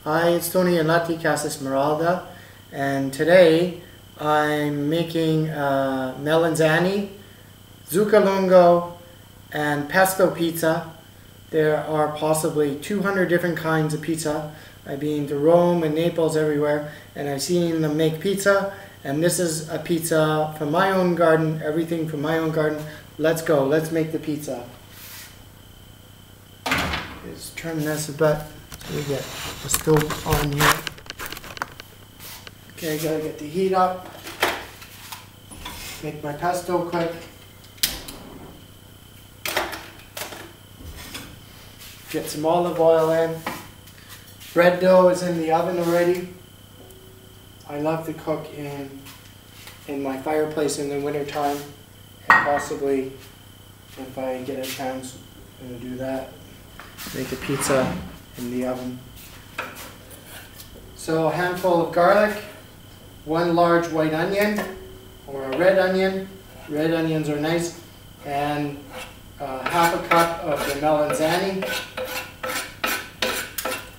Hi, it's Tony and Latte Casa Esmeralda, and today I'm making melanzane, Zucca Lungo, and pesto pizza. There are possibly 200 different kinds of pizza. I've been to Rome and Naples everywhere, and I've seen them make pizza, and this is a pizza from my own garden, everything from my own garden. Let's go, let's make the pizza. Just turn this a bit. So we get the stove on here. Okay, gotta get the heat up. Make my pesto quick. Get some olive oil in. Bread dough is in the oven already. I love to cook in my fireplace in the winter time, and possibly if I get a chance, I'm gonna do that. Make a pizza in the oven. So a handful of garlic, one large white onion or a red onion. Red onions are nice, and half a cup of the melanzane,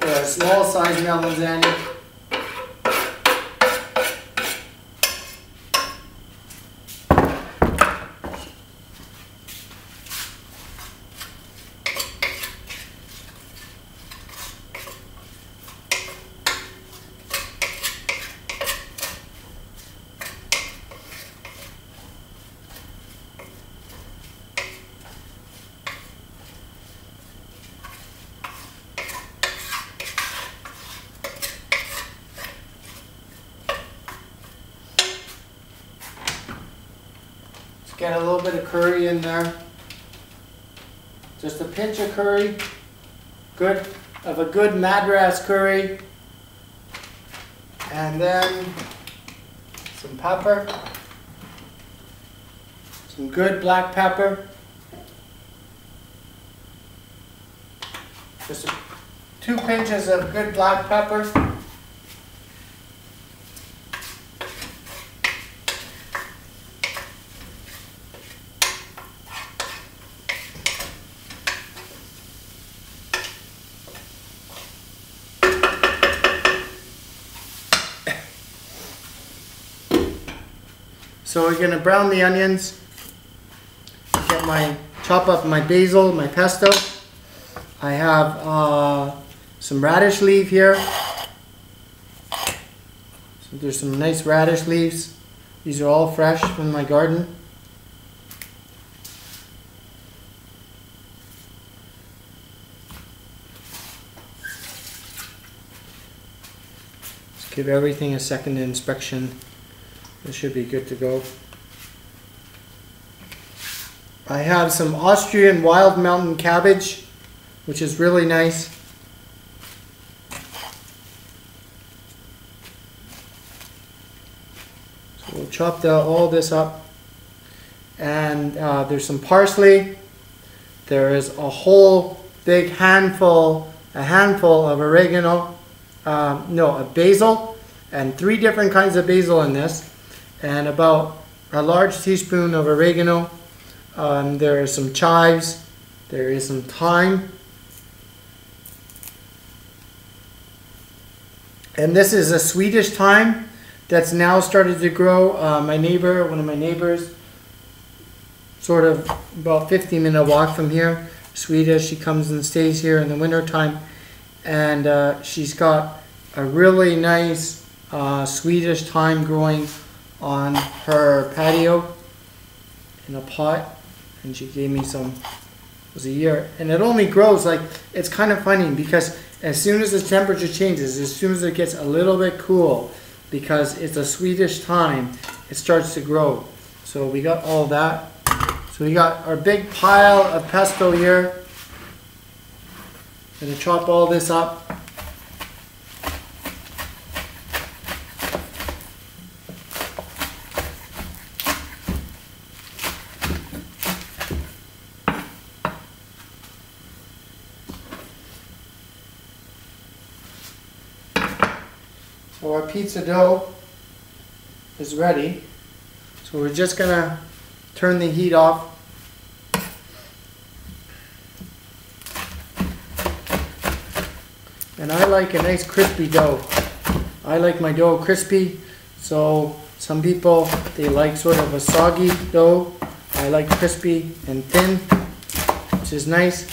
or a small size melanzane. Get a little bit of curry in there. Just a pinch of curry. A good Madras curry. And then some pepper. Some good black pepper. Just 2 pinches of good black pepper. So we're going to brown the onions, chop up my basil, my pesto. I have some radish leaf here. So there's some nice radish leaves. These are all fresh from my garden. Let's give everything a second inspection. This should be good to go. I have some Austrian wild mountain cabbage, which is really nice. So we'll chop all this up. And there's some parsley. There is a whole big handful of oregano, a basil, and 3 different kinds of basil in this. And about a large teaspoon of oregano. There are some chives. There is some thyme. And this is a Swedish thyme that's now started to grow. One of my neighbors, sort of about 15-minute walk from here, Swedish. She comes and stays here in the winter time. And she's got a really nice Swedish thyme growing on her patio in a pot, and she gave me some. It was a year, and it only grows it's kind of funny because as soon as the temperature changes, as soon as it gets a little bit cool, because it's a Swedish thyme, it starts to grow. So we got all that. So we got our big pile of pesto here. I'm gonna chop all this up. So our pizza dough is ready. So we're just gonna turn the heat off. And I like a nice crispy dough. I like my dough crispy, so some people, they like sort of a soggy dough. I like crispy and thin, which is nice.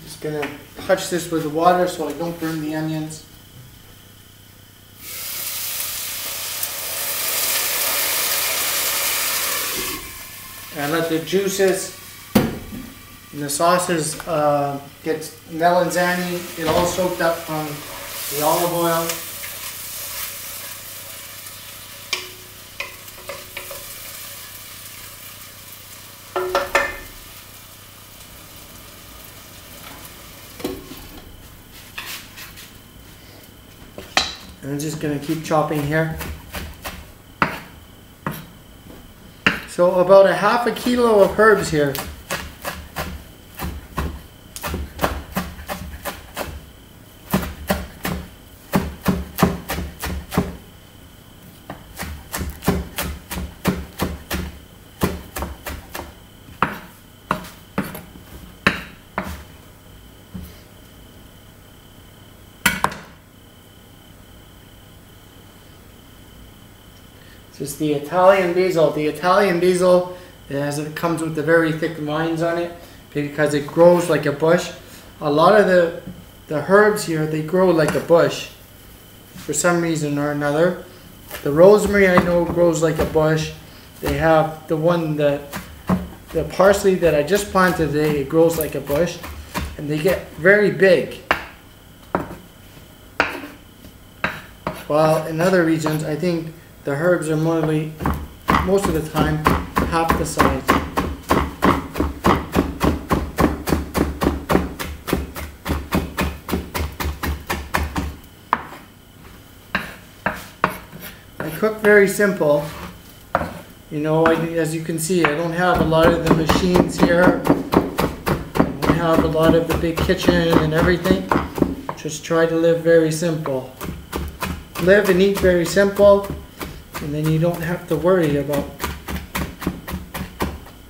Just gonna touch this with the water so I don't burn the onions. And let the juices and the sauces get melanzane, get all soaked up from the olive oil. And I'm just going to keep chopping here. So about a half a kilo of herbs here. This is the Italian basil. The Italian basil, it comes with the very thick lines on it because it grows like a bush. A lot of the herbs here, they grow like a bush for some reason or another. The rosemary I know grows like a bush. They have the parsley that I just planted today, it grows like a bush. And they get very big. While in other regions, I think the herbs are most of the time, half the size. I cook very simple. You know, as you can see, I don't have a lot of the machines here. I don't have a lot of the big kitchen and everything. Just try to live very simple. Live and eat very simple. And then you don't have to worry about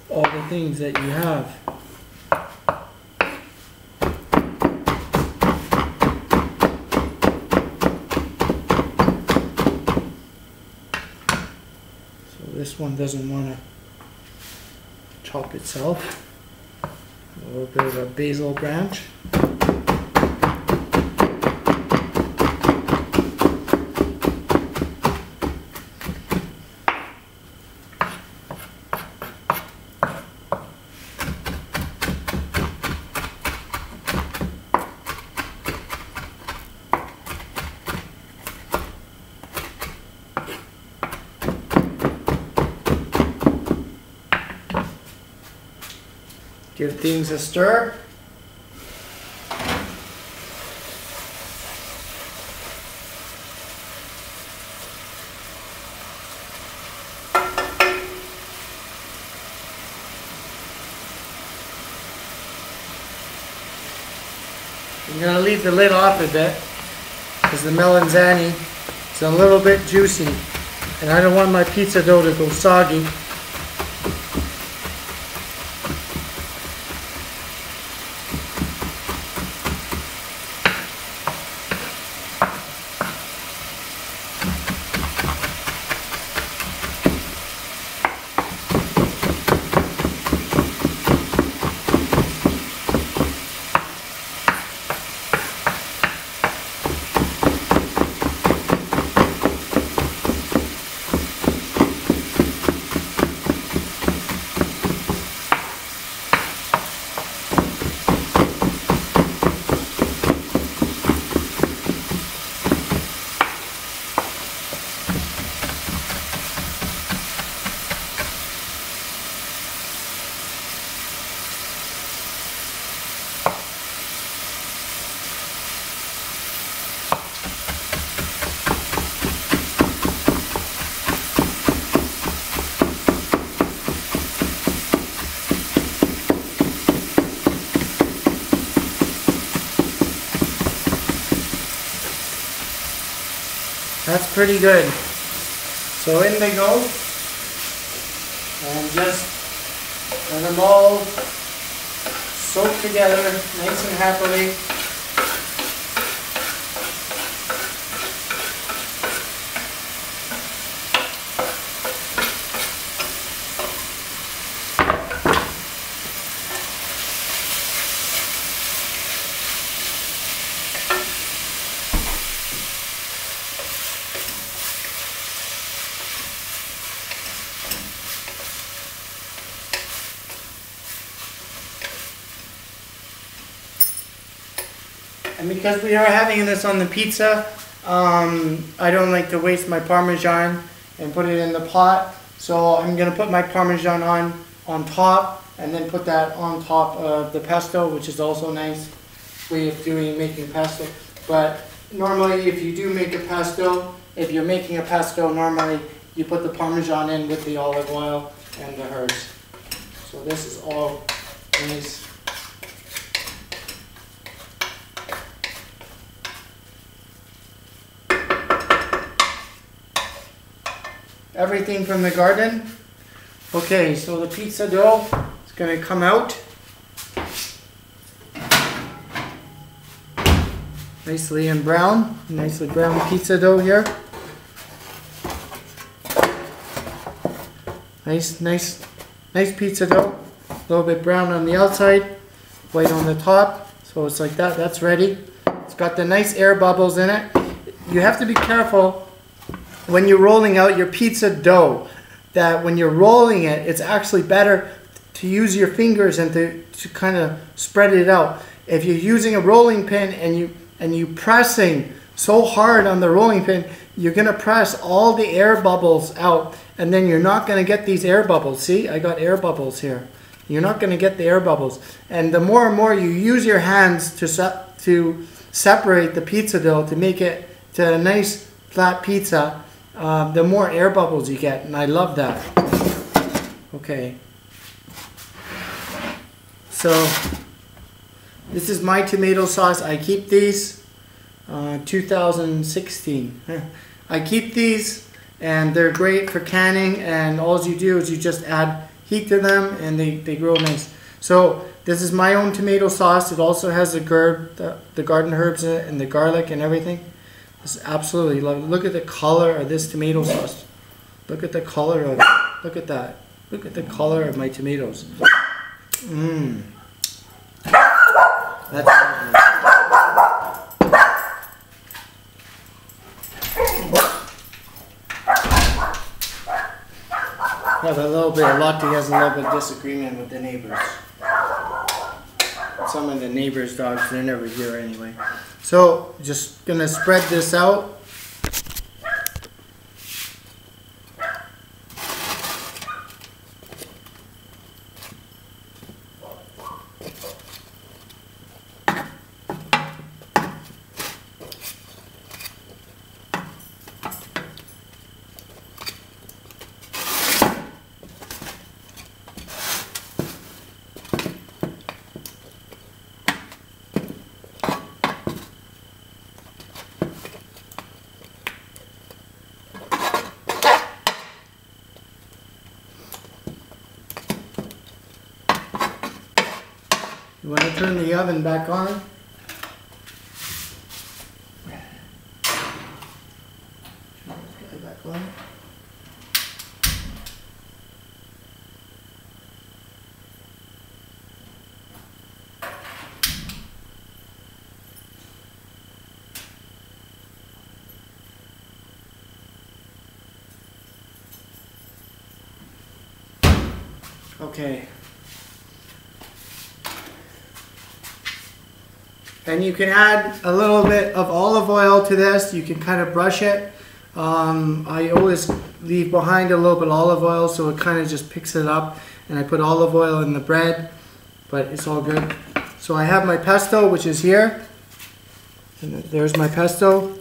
all the things that you have. So this one doesn't want to chop itself. A little bit of a basil branch. Give things a stir. I'm going to leave the lid off a bit because the melanzane is a little bit juicy and I don't want my pizza dough to go soggy. That's pretty good. So in they go. and just let them all soak together nice and happily. And because we are having this on the pizza, I don't like to waste my Parmesan and put it in the pot. So I'm going to put my Parmesan on top and then put that on top of the pesto, which is also a nice way of making pesto. But normally if you do make a pesto, if you're making a pesto, normally you put the Parmesan in with the olive oil and the herbs. So this is all nice. Everything from the garden. Okay, so the pizza dough is going to come out. Nicely and brown. Nicely brown pizza dough here. Nice pizza dough. A little bit brown on the outside, white on the top. So it's like that. That's ready. It's got the nice air bubbles in it. You have to be careful when you're rolling out your pizza dough, that when you're rolling it, it's actually better to use your fingers and to kind of spread it out. If you're using a rolling pin and you pressing so hard on the rolling pin, you're going to press all the air bubbles out, and then you're not going to get these air bubbles. See, I got air bubbles here. You're not going to get the air bubbles. And the more and more you use your hands to separate the pizza dough to make it to a nice flat pizza, the more air bubbles you get, and I love that. Okay. So, this is my tomato sauce. I keep these, 2016. I keep these, and they're great for canning, and all you do is you just add heat to them, and they grow nice. So, this is my own tomato sauce. It also has the garden herbs in it, and the garlic and everything. Absolutely love it. Look at the color of this tomato sauce. Look at the color of it. Look at that. Look at the color of my tomatoes. Mmm. That's lovely. Have a little bit of Lottie has a little bit of disagreement with the neighbors. Some of the neighbors' dogs, they're never here anyway. So, just gonna spread this out. You want to turn the oven back on? Back on. Okay. And you can add a little bit of olive oil to this. You can kind of brush it. I always leave behind a little bit of olive oil so it kind of just picks it up. And I put olive oil in the bread, but it's all good. So I have my pesto, which is here. And there's my pesto.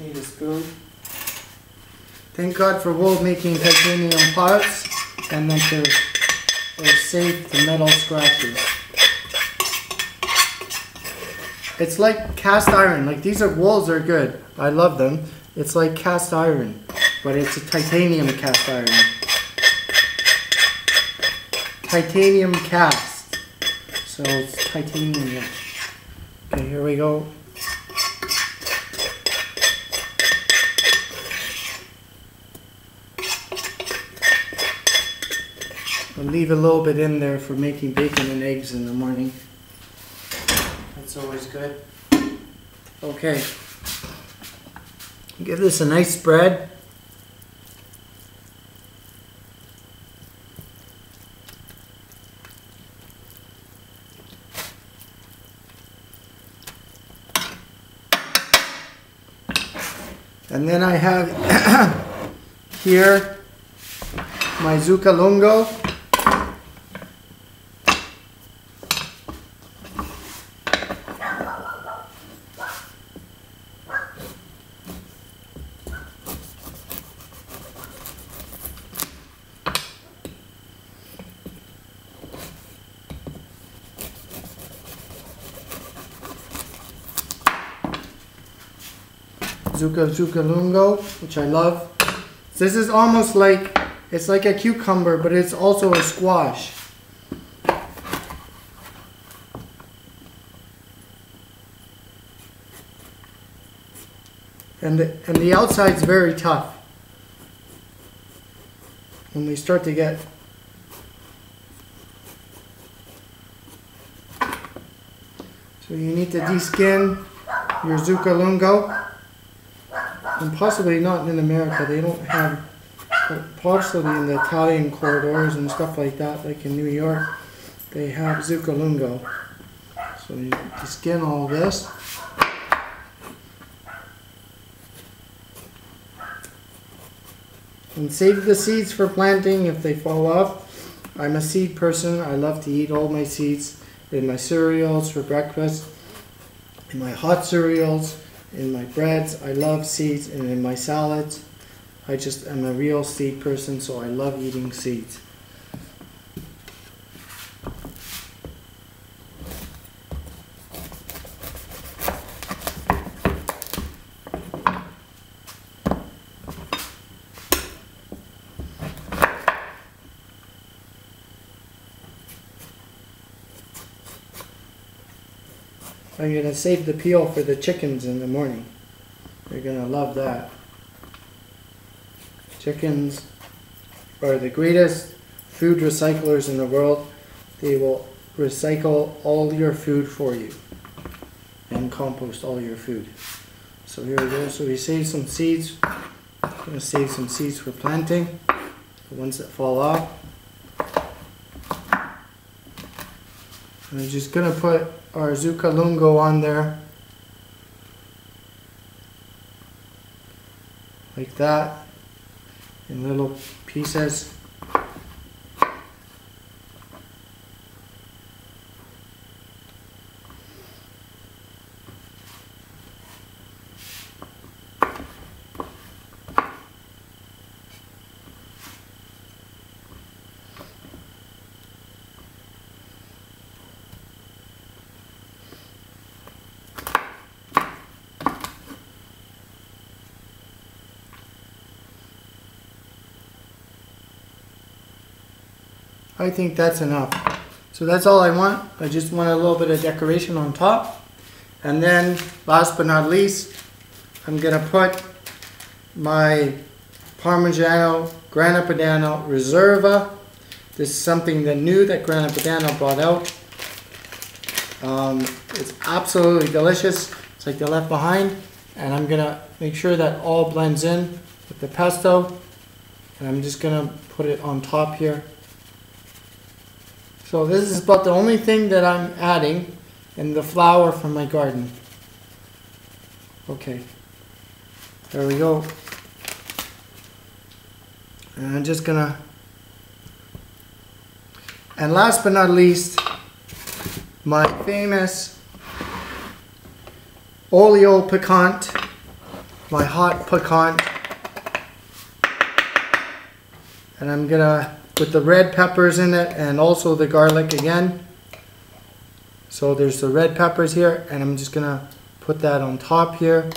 need a spoon. Thank God for wool making titanium parts, and that they're safe to metal scratches. It's like cast iron. Like, these wools are good. I love them. It's like cast iron, but it's a titanium cast iron. Titanium cast. So it's titanium. Okay, here we go. I'll leave a little bit in there for making bacon and eggs in the morning. That's always good. Okay. Give this a nice spread. And then I have here my Zucca Lungo. Zucca Lungo, which I love. This is almost like, it's like a cucumber, but it's also a squash. And the outside's very tough. When they start to get so you need to deskin your Zucca Lungo. And possibly not in America, they don't have, possibly in the Italian corridors and stuff like that, like in New York, they have Zucca Lungo. So you skin all this. And save the seeds for planting if they fall off. I'm a seed person. I love to eat all my seeds in my cereals for breakfast, in my hot cereals, in my breads. I love seeds, and in my salads. I just am a real seed person, so I love eating seeds. I'm going to save the peel for the chickens in the morning. They're going to love that. Chickens are the greatest food recyclers in the world. They will recycle all your food for you and compost all your food. So here we go. So we save some seeds. I'm going to save some seeds for planting, the ones that fall off. And I'm just going to put our Zucca Lungo on there, like that, in little pieces. I think that's enough. So that's all I want. I just want a little bit of decoration on top. And then, last but not least, I'm going to put my Parmigiano Grana Padano Reserva. This is something that new that Grana Padano brought out. It's absolutely delicious. It's like the Left Behind. And I'm going to make sure that all blends in with the pesto. And I'm just going to put it on top here. So this is about the only thing that I'm adding, and the flour from my garden. Okay, there we go. And I'm just gonna, and last but not least, my famous olio piccante my hot pecan. And I'm gonna put the red peppers in it and also the garlic again. So there's the red peppers here, and I'm just gonna put that on top here.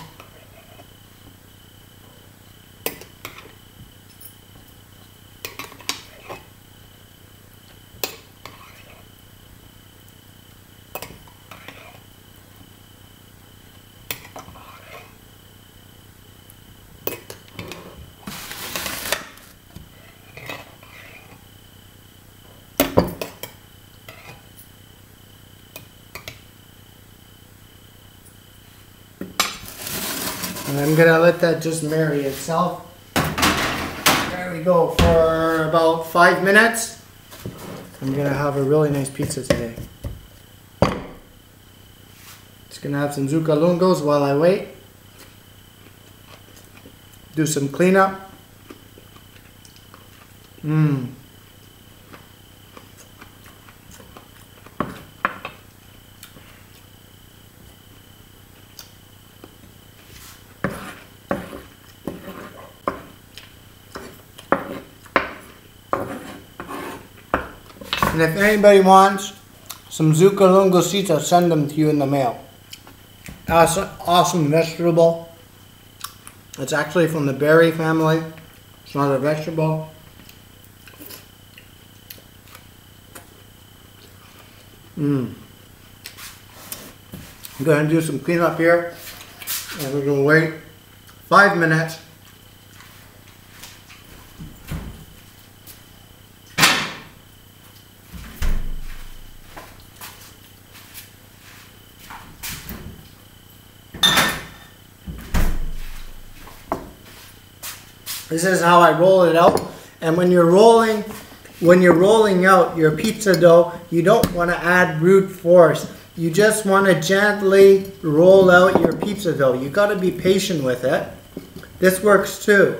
And I'm gonna let that just marry itself. There we go, for about 5 minutes. I'm gonna have a really nice pizza today. Just gonna have some Zucca Lungos while I wait. Do some cleanup. And if anybody wants some Zucca Lungo seeds, I'll send them to you in the mail. Awesome vegetable. It's actually from the berry family. It's not a vegetable. I'm going to do some cleanup here. And we're going to wait 5 minutes. This is how I roll it out. And when you're rolling out your pizza dough, you don't want to add brute force. You just want to gently roll out your pizza dough. You got to be patient with it. This works too.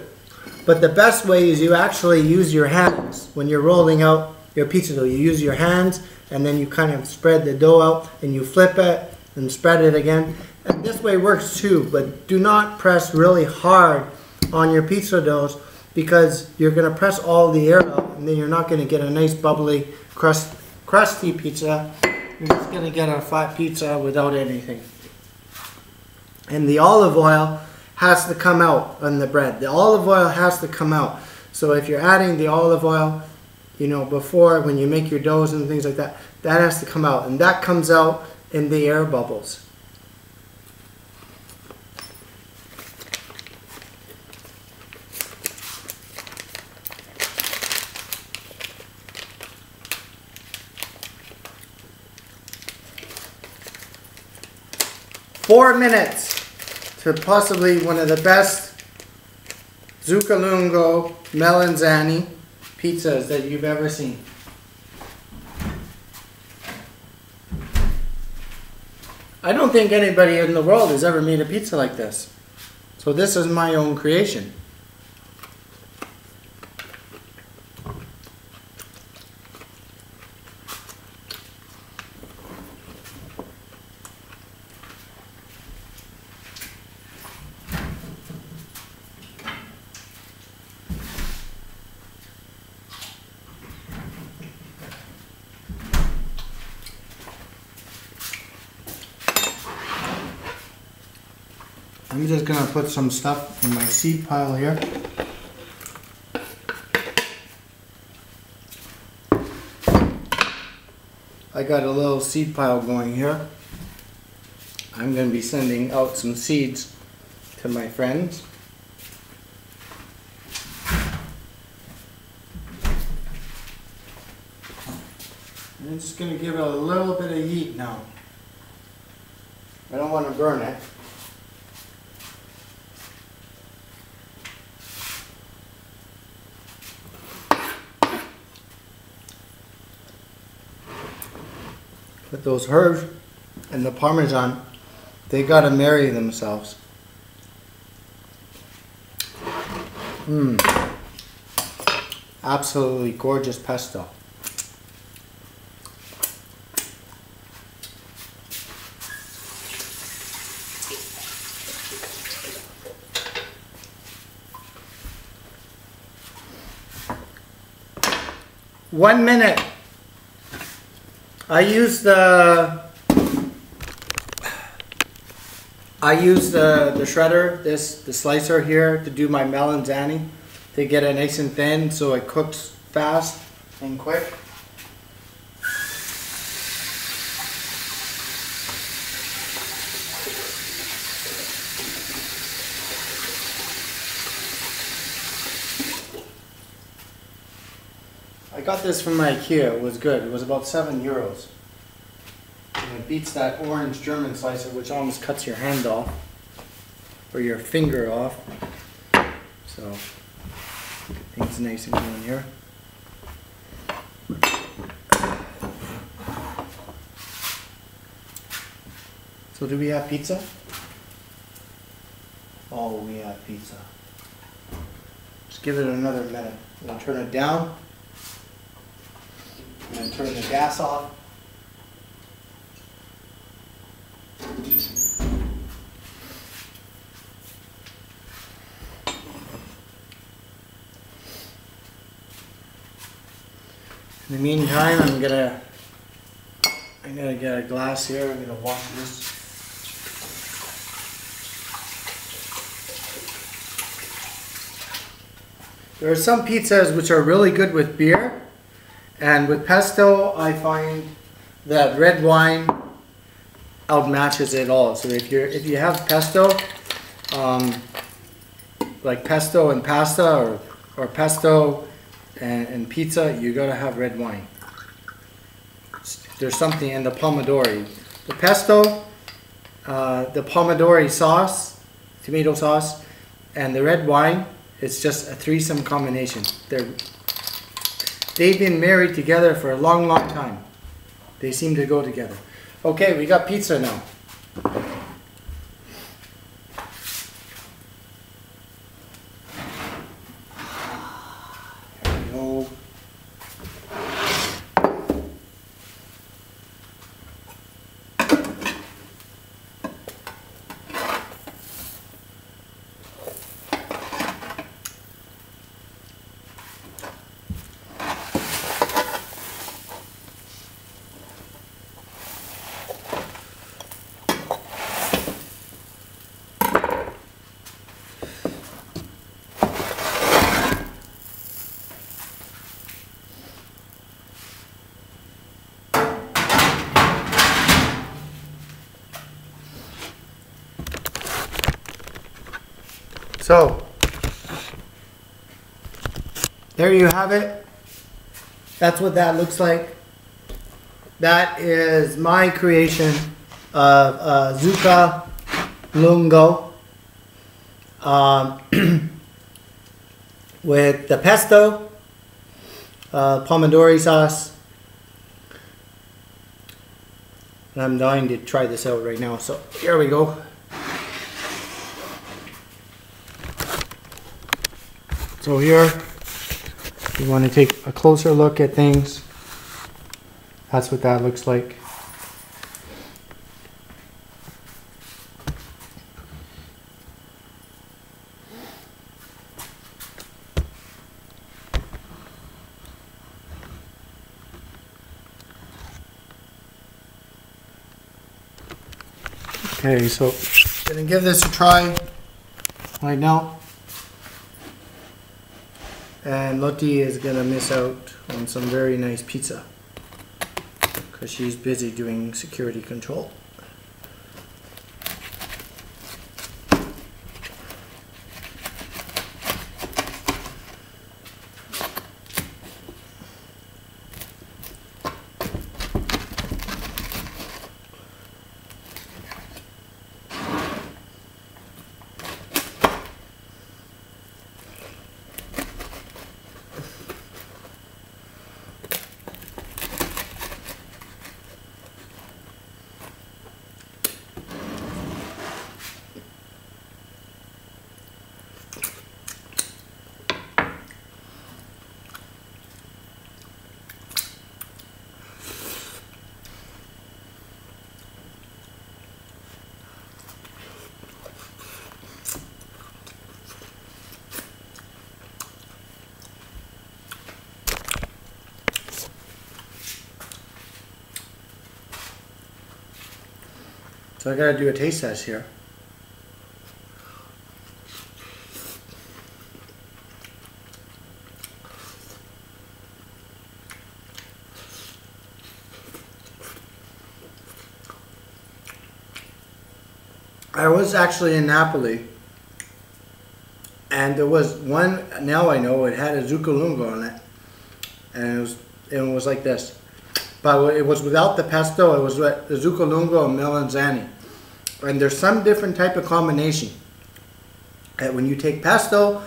But the best way is you actually use your hands when you're rolling out your pizza dough. You use your hands and then you kind of spread the dough out and you flip it and spread it again. And this way works too, but do not press really hard on your pizza doughs because you're going to press all the air out and then you're not going to get a nice bubbly crusty pizza. You're just going to get a flat pizza without anything. And the olive oil has to come out on the bread. The olive oil has to come out. So if you're adding the olive oil, you know, before when you make your doughs and things like that, that has to come out. And that comes out in the air bubbles. Four minutes to possibly one of the best Zucca Lungo Melanzane pizzas that you've ever seen. I don't think anybody in the world has ever made a pizza like this. So this is my own creation. I'm just going to put some stuff in my seed pile here. I got a little seed pile going here. I'm going to be sending out some seeds to my friends. I'm just going to give it a little bit of heat now. I don't want to burn it. With those herbs and the Parmesan, they gotta marry themselves. Absolutely gorgeous pesto. 1 minute. I use the shredder, the slicer here, to do my melanzane, to get it nice and thin so it cooks fast and quick. I got this from IKEA. It was good. It was about €7. And it beats that orange German slicer, which almost cuts your hand off or your finger off. So things nice and going here. So do we have pizza? Oh, we have pizza. Just give it another minute. We'll turn it down. And turn the gas off. In the meantime, I'm gonna get a glass here. I'm gonna wash this. There are some pizzas which are really good with beer. And with pesto, I find that red wine outmatches it all. So if you have pesto, like pesto and pasta, or pesto and pizza, you gotta have red wine. There's something in the Pomadori, the pesto, the Pomadori sauce, tomato sauce, and the red wine. It's just a threesome combination. They've been married together for a long, long time. They seem to go together. Okay, we got pizza now. Here we go. So, there you have it. That's what that looks like. That is my creation of Zucca Lungo with the pesto, Pomadori sauce. And I'm dying to try this out right now. So, here we go. So here, you want to take a closer look at things. That's what that looks like. Okay, so I'm gonna give this a try right now. And Lottie is gonna miss out on some very nice pizza because she's busy doing security control. So I gotta do a taste test here. I was actually in Napoli, and there was one, now I know, it had a Zucca Lungo on it, and it was like this. But it was without the pesto, it was the Zucca Lungo Melanzane. And there's some different type of combination. And when you take pesto,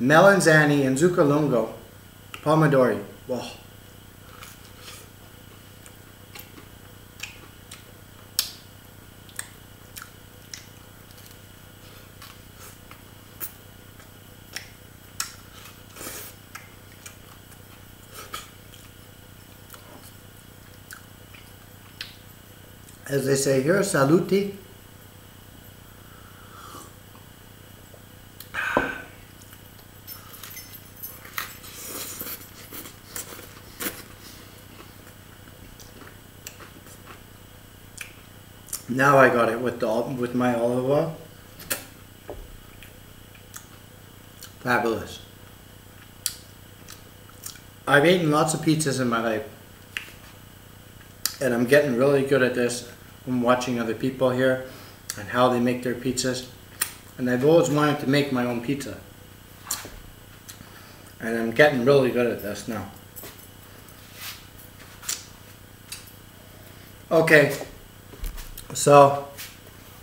melanzane, and Zucca Lungo, Pomadori, wow. As they say here, saluti. Now I got it with my olive oil. Fabulous. I've eaten lots of pizzas in my life, and I'm getting really good at this. I'm watching other people here and how they make their pizzas, and I've always wanted to make my own pizza, and I'm getting really good at this now. Okay, so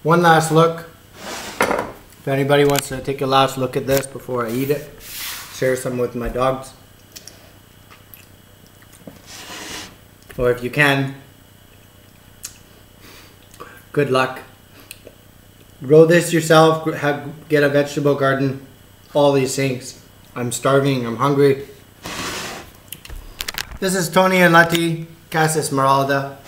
one last look. If anybody wants to take a last look at this before I eat it, share some with my dogs, or if you can, good luck. Grow this yourself, get a vegetable garden, all these things. I'm starving, I'm hungry. This is Tony and Letty, Casa Esmeralda.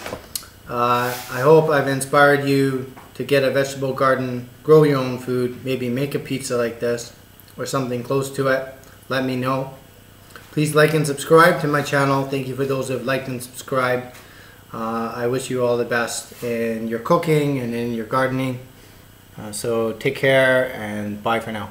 I hope I've inspired you to get a vegetable garden, grow your own food, maybe make a pizza like this or something close to it. Let me know. Please like and subscribe to my channel. Thank you for those who have liked and subscribed. I wish you all the best in your cooking and in your gardening. So take care and bye for now.